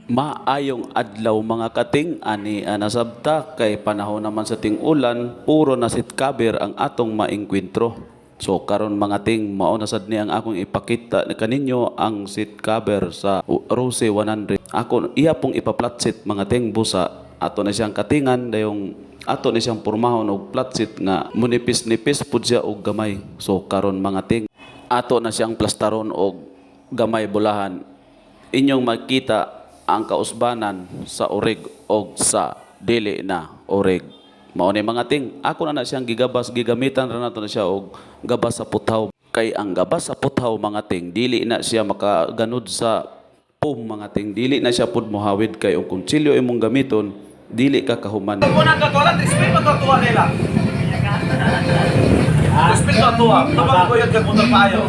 Maayong adlaw mga kating ani anasabta kay panahon naman sa ting-ulan puro na sitkaber ang atong maengkwentro. So karon mga ting mao na sad ni ang akong ipakita kaninyo ang sitkaber sa Rose 100. Ako iya pong ipaplatsit mga ting busa ato na siyang katingan dayong ato ni siyang pormahon og platsit nga munipis-nipis pud siya og gamay. So karon mga ting ato na siyang plastaron og gamay bulahan. Inyong makita ang kausbanan sa orig o sa dili na orig. Mao ni mga ting, ako na siyang gigabas, gigamitan ra nato na siya og gabas sa puthaw. Kay ang gabas sa puthaw mga ting, dili na siya makaganod sa mga ting, dili na siya pud mohawid kay og kutsilyo imong gamiton, dili ka kahuman. Unang katuwa, trispil magkatuwa nila. Trispil katuwa, tabang ko yung kagutan payo.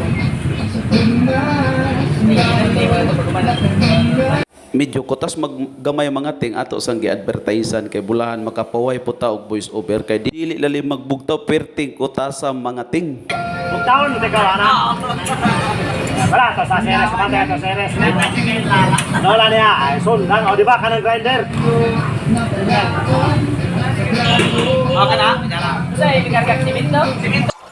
Medyo kutas maggamay mga ting ato sang gi-advertisean kay bulahan makapaway puta og voice over kay dili lali magbugtaw perting kutas sa mga ting. Bugtaon teka ana. Wala to sa series pantay to series. Nola niya ay sundan o di ba kanang grinder. Okay na? Sa ikargak simento?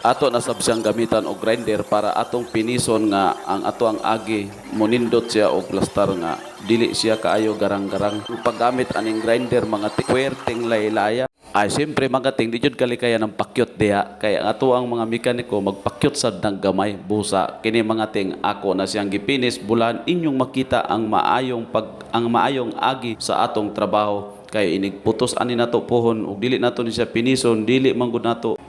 Ato na sab siyang gamitan og grinder para atong pinison nga ang ato ang agi monindot siya og plastar nga dili siya kaayo garang-garang. Ang paggamit aning grinder mga puwerteng laylaya ay siyempre mga ting di jud kalikaya ng pakyot diha kay ang ato ang mga mekaniko magpakyot sad ng gamay busa kini mga ting ako na siyang gipinis bulan inyong makita ang maayong agi sa atong trabaho kay inigputos ani nato pohon ug dili nato ni siya pinison dili man gud nato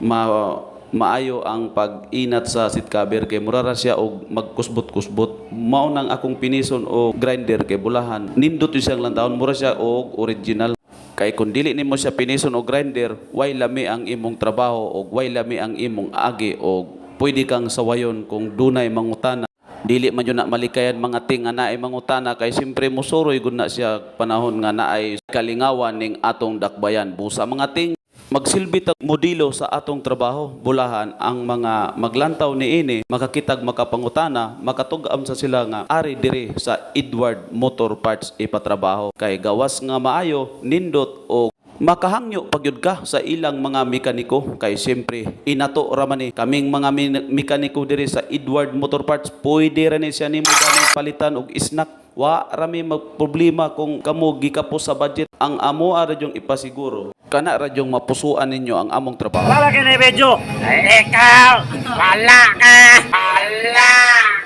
maayo ang pag-inat sa sitkaber kay murara siya og magkusbot-kusbot. Mao nang akong pinison o grinder kay bulahan. Nindot yung siyang lantawon mura siya og original. Kay kung dili nimo siya pinison o grinder, way lami ang imong trabaho og way lami ang imong agi og pwede kang sawayon kung dunay mangutana. Dili man yun na malikayan mga ting nga naay mangutana kay siyempre musuroy gud na siya panahon nga naay kalingawan ning atong dakbayan. Busa mga ting magsilbi tag modelo sa atong trabaho bulahan ang mga maglantaw niini makakitag makapangutana makatug-am sa sila nga ari diri sa Edward Motor Parts ipatrabaho kay gawas nga maayo nindot o makahangyo pagyud ka sa ilang mga mekaniko kay siyempre inato ra man ni kaming mga mekaniko diri sa Edward Motor Parts pwede ra ni siya nimo palitan og snack. Wa rami magproblema kung kamo gikapos sa budget. Ang amo radyong ipasiguro kana radyong mapusuan ninyo ang among trabaho. Wala ka ni medyo. Ay ikaw. Wala ka. Wala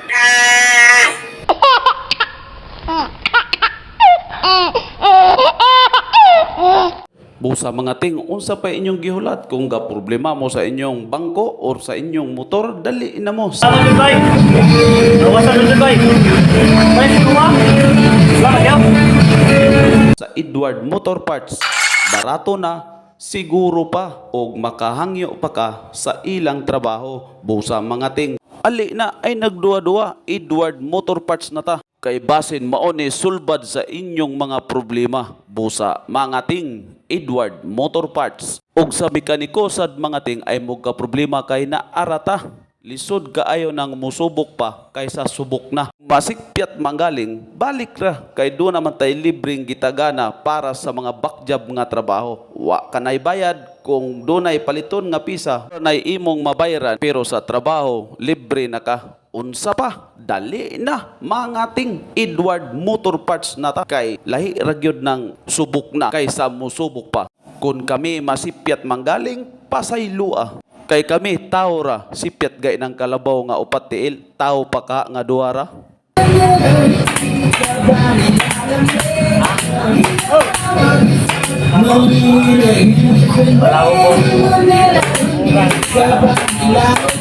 ka. Busa mga ting, unsa pa inyong gihulat kung ga problema mo sa inyong bangko or sa inyong motor, dali na mo. Sama ni bay. Awasan ni bay. Bay kuma. Wala ka. Sa Edward Motor Parts, barato na, siguro pa o makahangyo pa ka sa ilang trabaho. Busa mga ting, ali na ay nagduwa-duwa, Edward Motor Parts na ta. Kay basin maoni sulbad sa inyong mga problema. Busa mga ting, Edward Motor Parts. Og sa mekaniko sad mga ting ay muga problema kay naarata. Lisod kaayo nang musubok pa kaysa subok na. Masikpiat manggaling, balik ra kay do naman tay libreng gitagana para sa mga backjob nga trabaho. Wa kanay bayad kung dunay paliton nga pisa, nay imong mabayaran pero sa trabaho libre na ka. Unsa pa? Dali na mga ting Edward Motor Parts na ta kay lahi ra gyud ng subok na kaysa musubok pa. Kung kami masipyat manggaling, pasaylua. Kay kami tao ra sipyat gay ng kalabaw nga upat tiil, tao pa ka nga duara.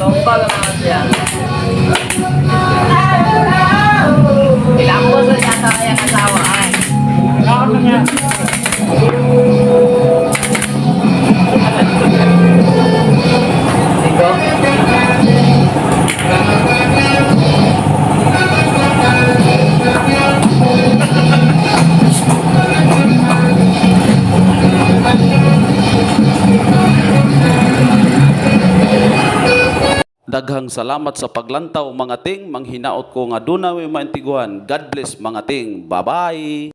Tombal naman siya. Ilang mo sa yata kaya kasawa ay. Ako na nga. Ikaw? Daghang salamat sa paglantaw mga ting, manghinaot ko nga doon na may maintiguan. God bless mga ting. Bye-bye!